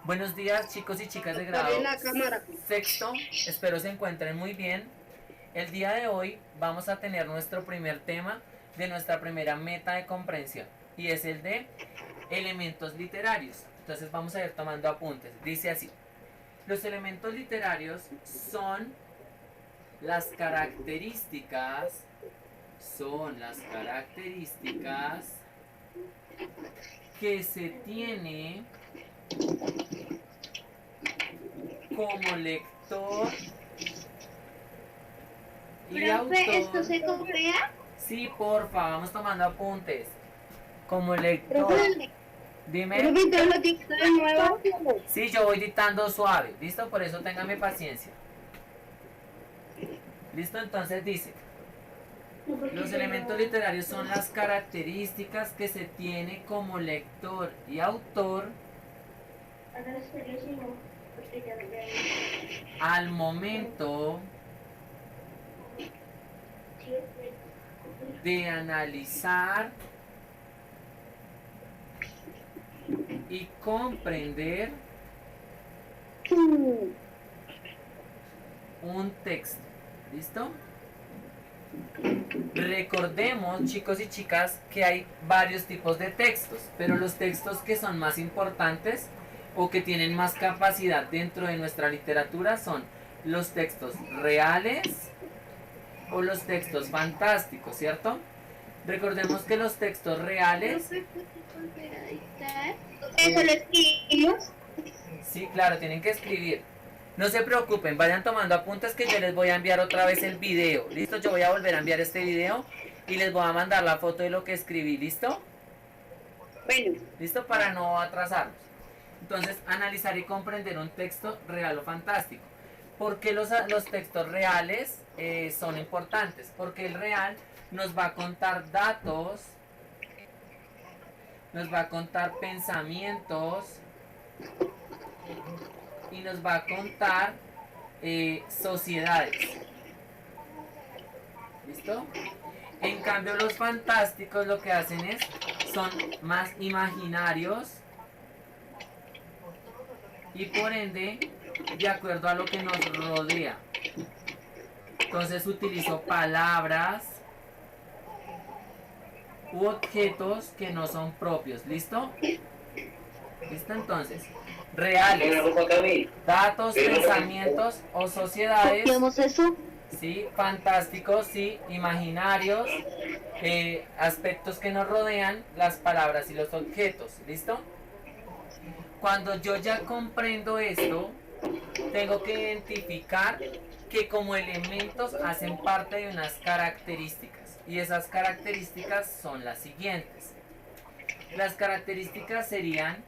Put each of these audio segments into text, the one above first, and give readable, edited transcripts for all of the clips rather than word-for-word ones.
Buenos días chicos y chicas de Apague grado la cámara. sexto, espero se encuentren muy bien. El día de hoy vamos a tener nuestro primer tema de nuestra primera meta de comprensión y es el de elementos literarios. Entonces vamos a ir tomando apuntes. Dice así, los elementos literarios las características, son las características que se tiene como lector y Profe, ¿esto autor. se copia? Sí, porfa, vamos tomando apuntes. Como lector. Profe, Dime. profe, ¿te lo dictó de nuevo? Sí, yo voy dictando suave. ¿Listo? Por eso téngame paciencia. ¿Listo? Entonces dice, los elementos literarios son las características que se tiene como lector y autor al momento de analizar y comprender un texto. ¿Listo? Recordemos, chicos y chicas, que hay varios tipos de textos, pero los textos que son más importantes o que tienen más capacidad dentro de nuestra literatura son los textos reales o los textos fantásticos, ¿cierto? Recordemos que los textos reales, Profe, ¿puedes volver a dictar? Eso lo escribimos. sí, claro, tienen que escribir. No se preocupen, vayan tomando apuntes que yo les voy a enviar otra vez el video. ¿Listo? Yo voy a volver a enviar este video y les voy a mandar la foto de lo que escribí. ¿Listo? Bueno, ¿Listo? Para no atrasarnos. Entonces, analizar y comprender un texto real o fantástico. ¿Por qué los textos reales son importantes? Porque el real nos va a contar datos, nos va a contar pensamientos y nos va a contar sociedades. ¿Listo? En cambio, los fantásticos lo que hacen son más imaginarios y por ende, de acuerdo a lo que nos rodea. Entonces utilizo palabras u objetos que no son propios. ¿Listo? ¿Listo? Entonces, reales, datos, pensamientos o sociedades. ¿copiamos eso? Sí, fantásticos, sí, imaginarios, aspectos que nos rodean, las palabras y los objetos. ¿Listo? Cuando yo ya comprendo esto, tengo que identificar que como elementos hacen parte de unas características. Y esas características son las siguientes. Las características serían,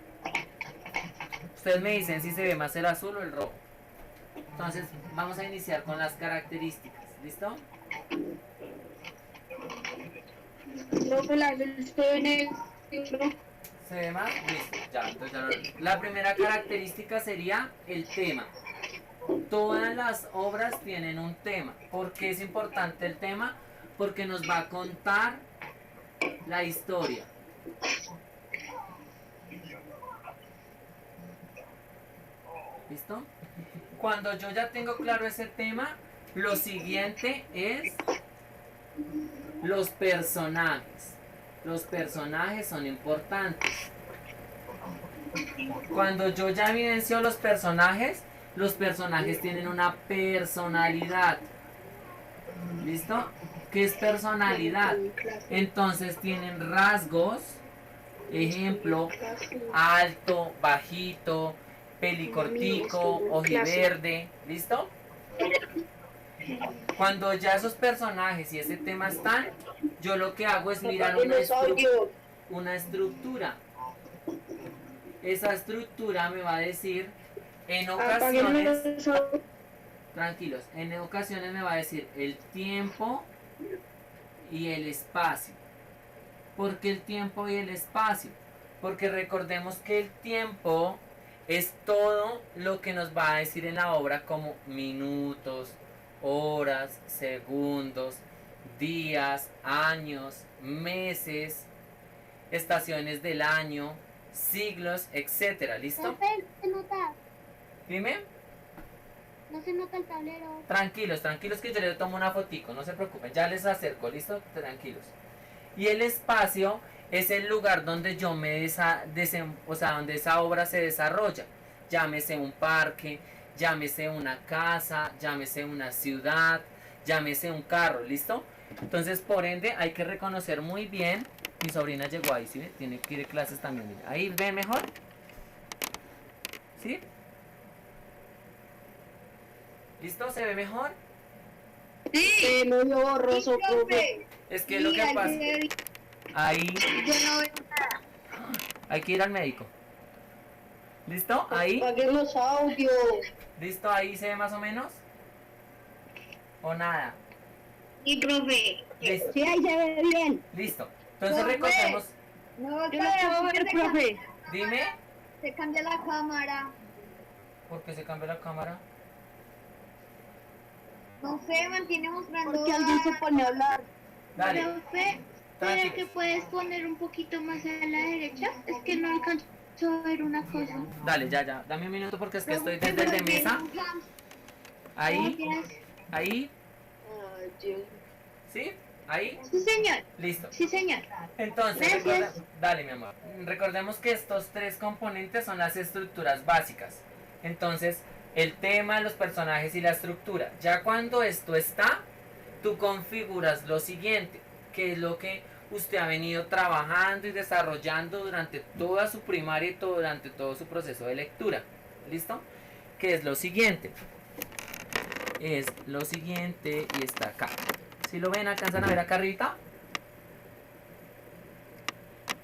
ustedes me dicen si se ve más el azul o el rojo. Entonces vamos a iniciar con las características. ¿Listo? Profe, la estoy en el libro. ¿Se ve más? Listo. Ya, entonces la primera característica sería el tema. Todas las obras tienen un tema. ¿Por qué es importante el tema? Porque nos va a contar la historia. ¿Listo? Cuando yo ya tengo claro ese tema, lo siguiente es los personajes. Los personajes son importantes. Cuando yo ya evidencio los personajes tienen una personalidad. ¿Listo? ¿Qué es personalidad? Entonces tienen rasgos, ejemplo, alto, bajito, pelicortico, ojiverde. ¿Listo? Cuando ya esos personajes y ese tema están, yo lo que hago es mirar una estructura. Esa estructura me va a decir, en ocasiones, tranquilos, en ocasiones me va a decir el tiempo y el espacio. ¿Por qué el tiempo y el espacio? Porque recordemos que el tiempo es todo lo que nos va a decir en la obra como minutos, horas, segundos, días, años, meses, estaciones del año, siglos, etcétera, ¿listo? Profe, se nota, Dime. no se nota el tablero. Tranquilos, tranquilos que yo les tomo una fotico, no se preocupen, ya les acerco, ¿listo? Tranquilos. Y el espacio es el lugar donde yo o sea, donde esa obra se desarrolla. Llámese un parque, llámese una casa, llámese una ciudad, llámese un carro, ¿listo? Entonces, por ende, hay que reconocer muy bien. Mi sobrina llegó ahí, ¿sí? Tiene que ir a clases también. Mira. Ahí ve mejor. ¿Sí? ¿Listo? ¿Se ve mejor? Sí, muy borroso, profe. Es que lo que pasa... Ahí Yo no veo nada. hay que ir al médico. ¿Listo? Ahí. Apaguen los audios. ¿Listo? Ahí se ve más o menos. ¿O nada? Sí, profe. Listo. Sí, ahí se ve bien. Listo. Entonces Profe. recordemos. No, Yo lo puedo ver, profe. Dime. Se cambia la cámara. ¿Por qué se cambia la cámara? No sé, mantiene mostrando. Porque alguien se pone a hablar. Dale. Profe, ¿será que Tranquilos. puedes poner un poquito más a la derecha? Es que no alcanzo a ver una cosa. Dale, ya. Dame un minuto porque es que estoy desde el de mesa. Ahí. Gracias. Ahí. Ay, Dios. ¿Sí? Ahí. Sí, señor. Listo. Sí, señor. Entonces, Gracias. dale, mi amor. Recordemos que estos tres componentes son las estructuras básicas. Entonces, el tema, los personajes y la estructura. Ya cuando esto está, tú configuras lo siguiente, que es lo que usted ha venido trabajando y desarrollando durante toda su primaria y durante todo su proceso de lectura. ¿Listo? Que es lo siguiente. Es lo siguiente y está acá. Si lo ven, alcanzan a ver acá arriba.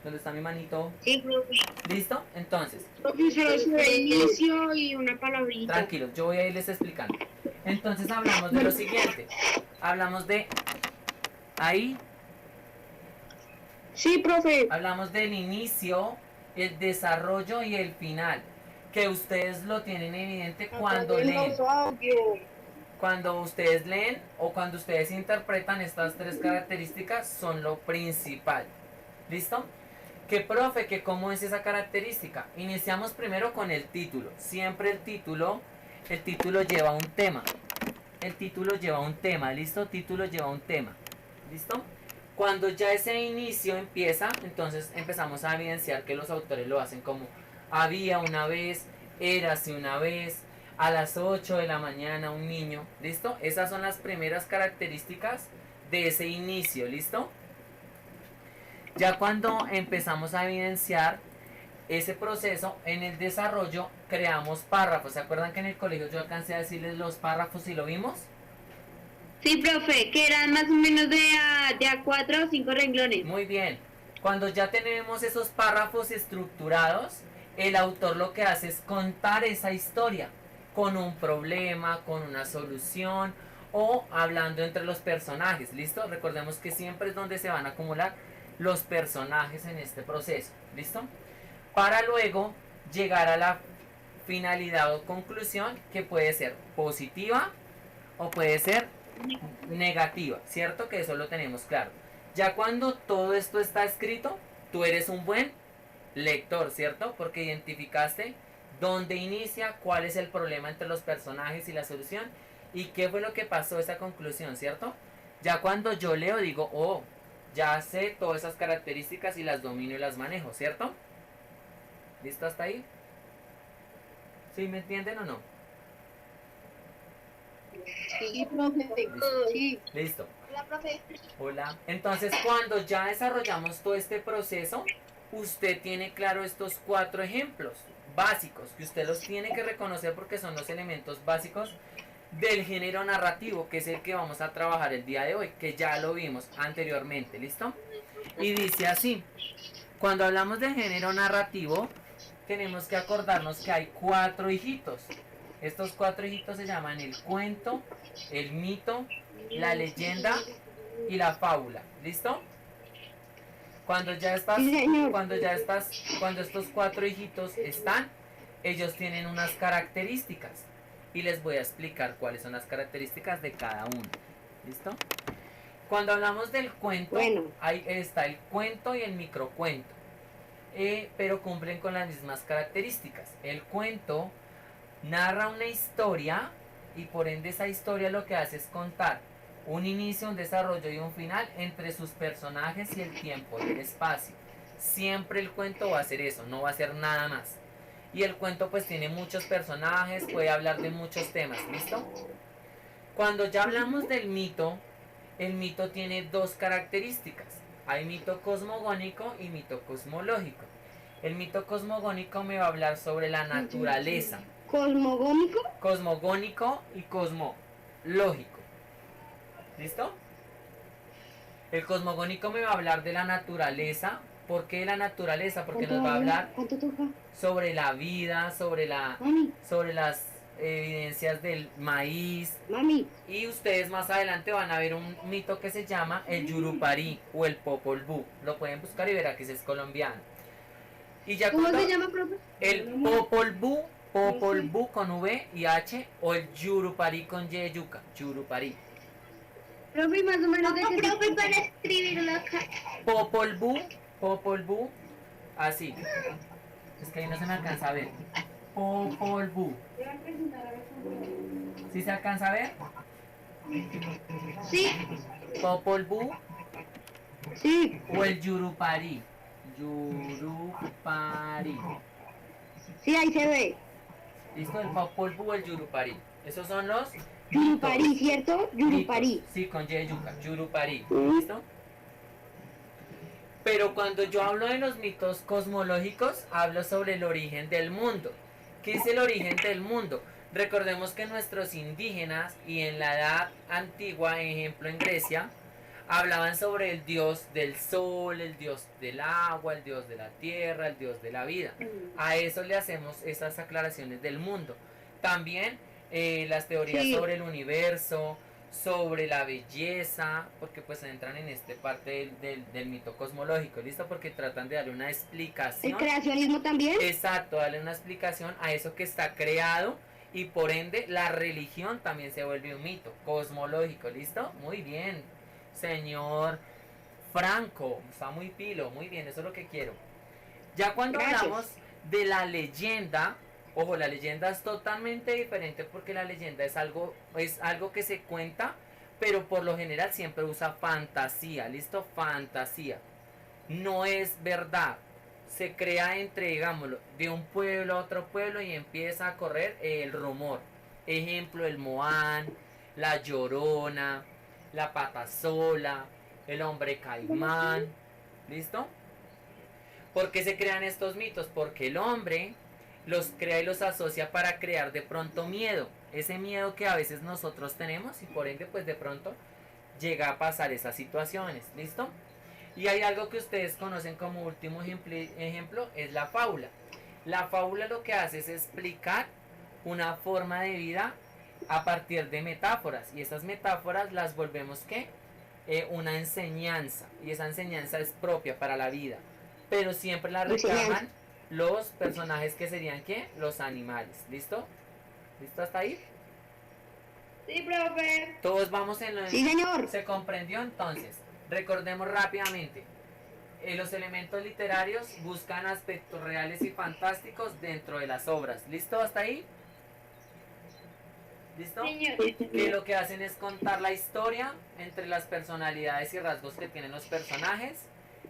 ¿Dónde está mi manito? Sí, profe. ¿Listo? Entonces, Profesor, su inicio y una palabrita. tranquilos, yo voy a irles explicando. Entonces hablamos de lo siguiente. Hablamos de ahí, Sí, profe. hablamos del inicio, el desarrollo y el final. Que ustedes lo tienen evidente cuando Apaguen leen. los audios. Cuando ustedes leen o cuando ustedes interpretan estas tres características son lo principal. ¿Listo? ¿Qué profe? ¿Que cómo es esa característica? Iniciamos primero con el título. Siempre el título lleva un tema. El título lleva un tema, ¿listo? Título lleva un tema. ¿Listo? Cuando ya ese inicio empieza, entonces empezamos a evidenciar que los autores lo hacen como había una vez, érase una vez, a las 8 de la mañana un niño, ¿listo? Esas son las primeras características de ese inicio, ¿listo? Ya cuando empezamos a evidenciar ese proceso, en el desarrollo creamos párrafos. ¿Se acuerdan que en el colegio yo alcancé a decirles los párrafos y lo vimos? Sí, profe, que eran más o menos de a 4 o 5 renglones. Muy bien. Cuando ya tenemos esos párrafos estructurados, el autor lo que hace es contar esa historia con un problema, con una solución o hablando entre los personajes. ¿Listo? Recordemos que siempre es donde se van a acumular los personajes en este proceso. ¿Listo? Para luego llegar a la finalidad o conclusión que puede ser positiva o puede ser negativa, ¿cierto? Que eso lo tenemos claro. Ya cuando todo esto está escrito, tú eres un buen lector, ¿cierto? Porque identificaste dónde inicia, cuál es el problema entre los personajes y la solución y qué fue lo que pasó esa conclusión, ¿cierto? Ya cuando yo leo digo, oh, ya sé todas esas características y las domino y las manejo, ¿cierto? ¿Listo hasta ahí? ¿Sí me entienden o no? Sí, profe. Sí. Listo. Hola, profe. Hola. Entonces, cuando ya desarrollamos todo este proceso, usted tiene claro estos 4 ejemplos básicos que usted los tiene que reconocer porque son los elementos básicos del género narrativo, que es el que vamos a trabajar el día de hoy, que ya lo vimos anteriormente, ¿listo? Y dice así, cuando hablamos de género narrativo, tenemos que acordarnos que hay 4 hijitos. Estos 4 hijitos se llaman el cuento, el mito, la leyenda y la fábula, ¿listo? Cuando estos 4 hijitos están, ellos tienen unas características y les voy a explicar cuáles son las características de cada uno, ¿listo? Cuando hablamos del cuento, Bueno. ahí está el cuento y el microcuento. pero cumplen con las mismas características. El cuento narra una historia y por ende esa historia lo que hace es contar un inicio, un desarrollo y un final entre sus personajes y el tiempo y el espacio. Siempre el cuento va a hacer eso, no va a ser nada más. Y el cuento pues tiene muchos personajes, puede hablar de muchos temas, ¿listo? Cuando ya hablamos del mito, el mito tiene dos características. Hay mito cosmogónico y mito cosmológico. El mito cosmogónico me va a hablar sobre la naturaleza. ¿Cosmogónico? Cosmogónico y cosmológico. ¿Listo? El cosmogónico me va a hablar de la naturaleza. ¿Por qué la naturaleza? Porque nos va a hablar ¿Cuánto toca? sobre la vida, sobre Mami, las evidencias del maíz. mami. Y ustedes más adelante van a ver un mito que se llama el Yurupari o el Popol Vuh. Lo pueden buscar y verá que ese es colombiano. Y ya ¿Cómo cuando se llama, profe? el Popol Vuh con V y H o el Yurupari con Y de yuca, Yurupari. Profe, más o menos de No, qué se profe, trata. para escribirlo acá. Popol Vuh, así. Es que ahí no se me alcanza a ver. Popol Vuh. ¿Sí se alcanza a ver? Sí, Popol Vuh Sí, o el Yurupari. Yurupari. sí, ahí se ve. ¿Listo? El Popol Vuh o el Yurupari. Esos son los Yurupari, mitos. ¿cierto? Yurupari. Mitos. Sí, con Y de yuca. Yurupari. ¿Listo? Pero cuando yo hablo de los mitos cosmológicos, hablo sobre el origen del mundo. ¿Qué es el origen del mundo? Recordemos que nuestros indígenas y en la edad antigua, ejemplo en Grecia, hablaban sobre el dios del sol, el dios del agua, el dios de la tierra, el dios de la vida. A eso le hacemos esas aclaraciones del mundo. También las teorías Sí. sobre el universo, sobre la belleza, porque pues entran en esta parte del mito cosmológico, ¿listo? Porque tratan de darle una ¿El explicación. creacionismo también? Exacto, darle una explicación a eso que está creado y por ende la religión también se vuelve un mito cosmológico, ¿listo? Muy bien, señor Franco, está muy pilo, muy bien, eso es lo que quiero. Ya cuando Gracias. hablamos de la leyenda, ojo, la leyenda es totalmente diferente porque la leyenda es algo que se cuenta, pero por lo general siempre usa fantasía, ¿listo? Fantasía. No es verdad. Se crea entre, digámoslo, de un pueblo a otro pueblo y empieza a correr el rumor. Ejemplo, el Moán, la Llorona, la Patasola, el hombre caimán. ¿Listo? ¿Por qué se crean estos mitos? Porque el hombre los crea y los asocia para crear de pronto miedo. Ese miedo que a veces nosotros tenemos y por ende pues de pronto llega a pasar esas situaciones. ¿Listo? Y hay algo que ustedes conocen como último ejemplo, es la fábula. La fábula lo que hace es explicar una forma de vida a partir de metáforas. Y esas metáforas las volvemos ¿qué? Una enseñanza. Y esa enseñanza es propia para la vida. Pero siempre la reclaman los personajes que serían ¿qué? Los animales. ¿Listo? ¿Listo hasta ahí? sí, profe. Todos vamos en lo... Sí, señor. ¿Se comprendió entonces? Recordemos rápidamente. Los elementos literarios buscan aspectos reales y fantásticos dentro de las obras. ¿Listo hasta ahí? ¿Listo? Señor. Que lo que hacen es contar la historia entre las personalidades y rasgos que tienen los personajes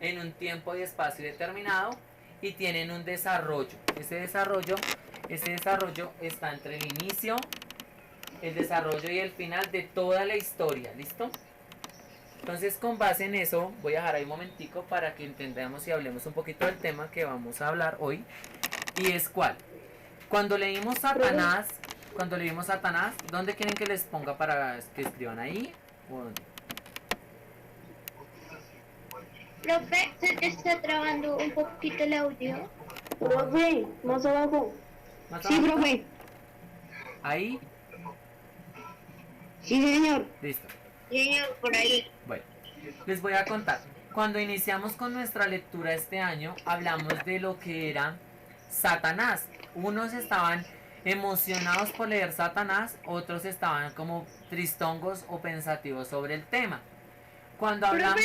en un tiempo y espacio determinado y tienen un desarrollo. Ese desarrollo está entre el inicio, el desarrollo y el final de toda la historia. ¿Listo? Entonces con base en eso voy a dejar ahí un momentico para que entendamos y hablemos un poquito del tema que vamos a hablar hoy. Y es cuál. Cuando leímos Satanás, ¿dónde quieren que les ponga para que escriban ahí? ¿O dónde? Profe, se te está trabando un poquito el audio. Profe, más abajo. ¿Más Sí, abajo? profe. Ahí, Sí, señor. listo. Señor, por ahí. Bueno, les voy a contar. Cuando iniciamos con nuestra lectura este año, hablamos de lo que era Satanás. Unos estaban emocionados por leer Satanás, otros estaban como tristongos o pensativos sobre el tema. Cuando hablamos...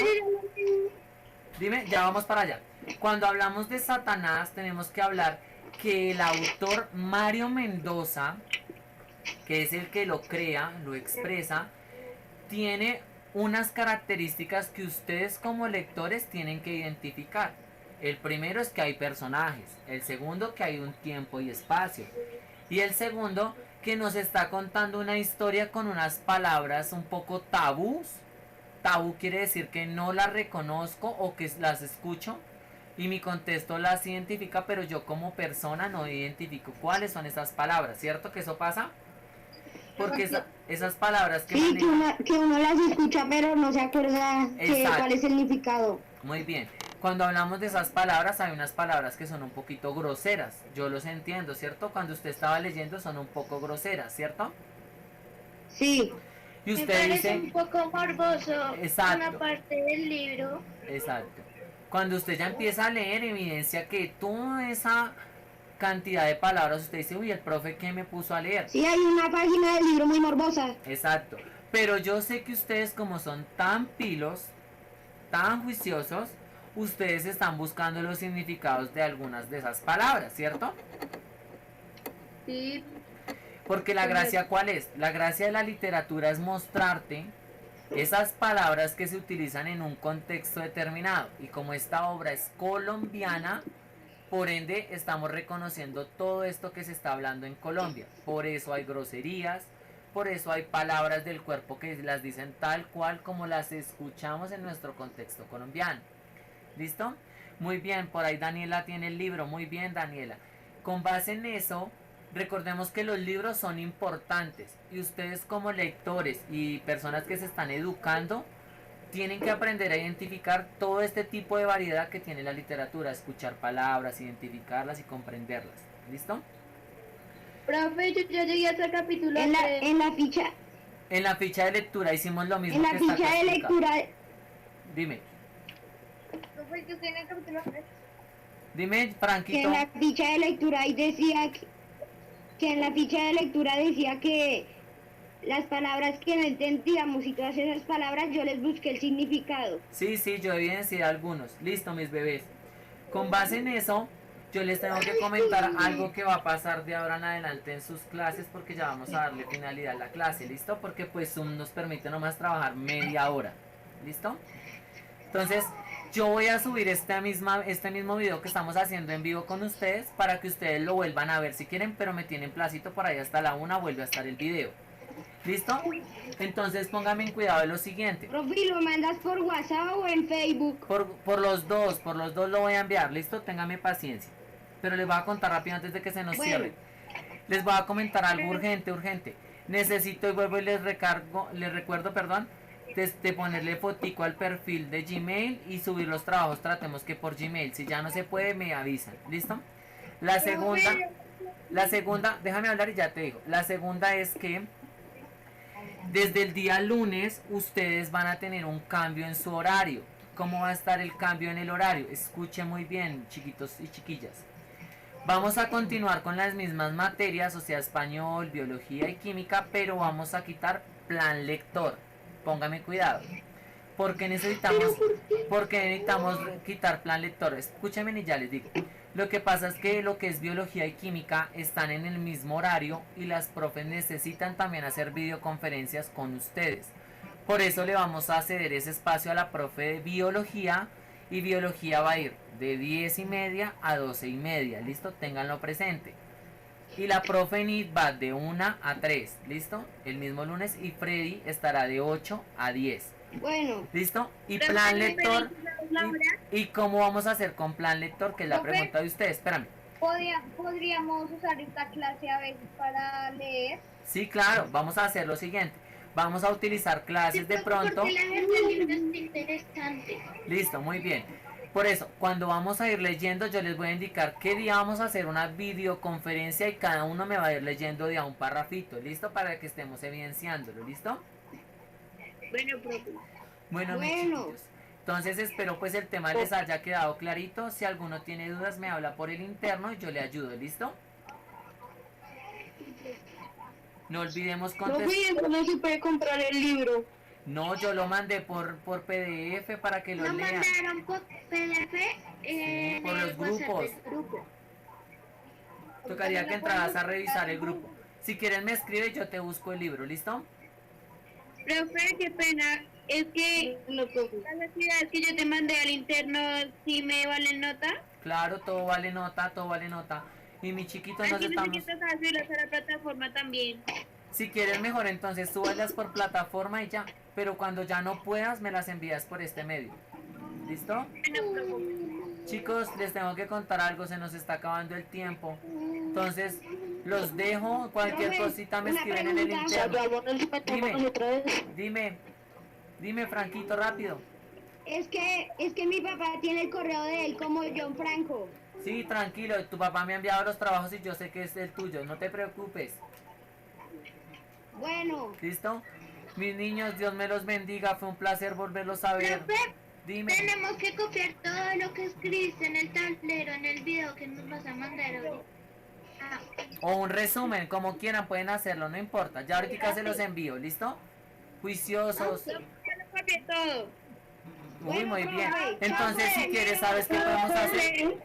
Dime, ya vamos para allá. Cuando hablamos de Satanás, tenemos que hablar que el autor Mario Mendoza, que es el que lo crea, lo expresa, tiene unas características que ustedes como lectores tienen que identificar. El primero es que hay personajes, el segundo que hay un tiempo y espacio, y el segundo que nos está contando una historia con unas palabras un poco tabús. Tabú quiere decir que no las reconozco o que las escucho y mi contexto las identifica, pero yo como persona no identifico cuáles son esas palabras, ¿cierto que eso pasa? Porque esas palabras que Sí, manejan... que uno las escucha, pero no se acuerda Exacto. cuál es el significado. Muy bien. Cuando hablamos de esas palabras, hay unas palabras que son un poquito groseras. Yo los entiendo, ¿cierto? Cuando usted estaba leyendo son un poco groseras, ¿cierto? Sí. Y Me usted parece dice... un poco morboso Exacto. una parte del libro. Exacto. Cuando usted ya empieza a leer, evidencia que toda esa cantidad de palabras, usted dice, uy, el profe, ¿qué me puso a leer? Sí, hay una página del libro muy morbosa. Exacto. Pero yo sé que ustedes, como son tan pilos, tan juiciosos, ustedes están buscando los significados de algunas de esas palabras, ¿cierto? Sí. Porque la gracia, ¿cuál es? La gracia de la literatura es mostrarte esas palabras que se utilizan en un contexto determinado. Y como esta obra es colombiana, por ende estamos reconociendo todo esto que se está hablando en Colombia. Por eso hay groserías, por eso hay palabras del cuerpo que las dicen tal cual como las escuchamos en nuestro contexto colombiano. ¿Listo? Muy bien, por ahí Daniela tiene el libro. Muy bien, Daniela. Con base en eso, recordemos que los libros son importantes y ustedes como lectores y personas que se están educando tienen que aprender a identificar todo este tipo de variedad que tiene la literatura, escuchar palabras, identificarlas y comprenderlas. ¿Listo? Profe, yo ya llegué hasta el capítulo En la 3. ficha, En la ficha de lectura hicimos lo mismo en la que está ficha acá de explicado. lectura, Dime, Profe, yo estoy en el capítulo 3. dime, que Franquito. en la ficha de lectura ahí decía que en la ficha de lectura decía que las palabras que no entendíamos y todas esas palabras yo les busqué el significado. Sí, sí, yo evidencié algunos. Listo, mis bebés. Con base en eso, yo les tengo que comentar algo que va a pasar de ahora en adelante en sus clases porque ya vamos a darle finalidad a la clase, ¿listo? Porque pues Zoom nos permite nomás trabajar media hora, ¿listo? Entonces, yo voy a subir este mismo video que estamos haciendo en vivo con ustedes para que ustedes lo vuelvan a ver si quieren, pero me tienen placito por ahí hasta la 1 vuelve a estar el video. ¿Listo? Entonces pónganme en cuidado de lo siguiente. Profe, ¿lo mandas por WhatsApp o en Facebook? Por los dos lo voy a enviar, ¿listo? Ténganme paciencia. Pero les voy a contar rápido antes de que se nos Bueno. cierre. Les voy a comentar algo urgente. Necesito y vuelvo y les recuerdo, perdón, de ponerle fotico al perfil de Gmail y subir los trabajos, tratemos que por Gmail. Si ya no se puede, me avisan, ¿listo? La segunda, déjame hablar y ya te digo. La segunda es que desde el día lunes ustedes van a tener un cambio en su horario. ¿Cómo va a estar el cambio en el horario? Escuchen muy bien, chiquitos y chiquillas. Vamos a continuar con las mismas materias, o sea, español, biología y química, pero vamos a quitar plan lector. Póngame cuidado. Porque necesitamos quitar plan lector. Escúchenme y ya les digo. Lo que pasa es que lo que es biología y química están en el mismo horario y las profes necesitan también hacer videoconferencias con ustedes. Por eso le vamos a ceder ese espacio a la profe de biología y biología va a ir de 10:30 a 12:30. ¿Listo? Ténganlo presente. Y la profe Nid va de 1 a 3. ¿Listo? El mismo lunes y Freddy estará de 8 a 10. Bueno, ¿Listo? Y plan lector. ¿Y cómo vamos a hacer con plan lector? Que es la pregunta de ustedes. Espérame. ¿Podríamos usar esta clase a veces para leer? Sí, claro. Vamos a hacer lo siguiente. Vamos a utilizar clases de pronto. Porque el libro es interesante. Listo, muy bien. Por eso, cuando vamos a ir leyendo, yo les voy a indicar qué día vamos a hacer una videoconferencia y cada uno me va a ir leyendo de a un parrafito. ¿Listo? Para que estemos evidenciándolo. ¿Listo? Bueno, profe. Bueno, mis chiquillos. Entonces espero pues el tema les haya quedado clarito. Si alguno tiene dudas me habla por el interno y yo le ayudo, ¿listo? No olvidemos contestar. profe, no se puede comprar el libro. No, yo lo mandé por PDF para que lo Lo lean. mandaron por PDF por en los el WhatsApp grupos. del grupo. Tocaría que entraras a revisar el grupo. Si quieres me escribes, yo te busco el libro, ¿listo? Profe, qué pena. Es que las actividades que yo te mandé al interno, ¿sí me valen nota? Claro, todo vale nota, todo vale nota. Y mi chiquito, nos Aquí estamos... necesitas subirlas a la plataforma también. Si quieres mejor, entonces súbelas por plataforma y ya. Pero cuando ya no puedas, me las envías por este medio. ¿Listo? Bueno, profe. Chicos, les tengo que contar algo, se nos está acabando el tiempo. Entonces, los dejo. Cualquier Profe, cosita me una escriben en el pregunta. interno. Dime, Franquito, rápido. Es que mi papá tiene el correo de él como John Franco. Sí, tranquilo, tu papá me ha enviado los trabajos y yo sé que es el tuyo, no te preocupes. Bueno, ¿Listo? Mis niños, Dios me los bendiga, fue un placer volverlos a ver. Profe, Dime. tenemos que copiar todo lo que escribiste en el tablero, en el video que nos vas a mandar ahorita. Ah, O un resumen, como quieran pueden hacerlo, no importa. Ya ahorita se los envío, ¿listo? Juiciosos. Yo lo copié todo. Uy, muy bien. profe, Entonces, si quieres, ¿sabes qué podemos hacer?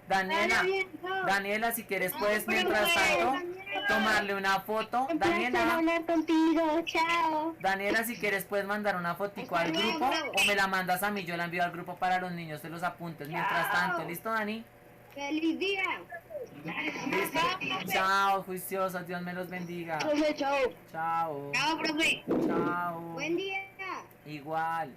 Daniela, si quieres, puedes, mientras tanto, tomarle una foto. hablar contigo, chao. Daniela, si quieres, puedes mandar una fotico al grupo o me la mandas a mí, yo la envío al grupo para los niños, se los apuntes. Mientras tanto, ¿listo, Dani? Feliz día. ¿Listo? Chao, juiciosos, Dios me los bendiga. Profe, chao. Chao. Chao, profe. Chao. Buen día. Igual.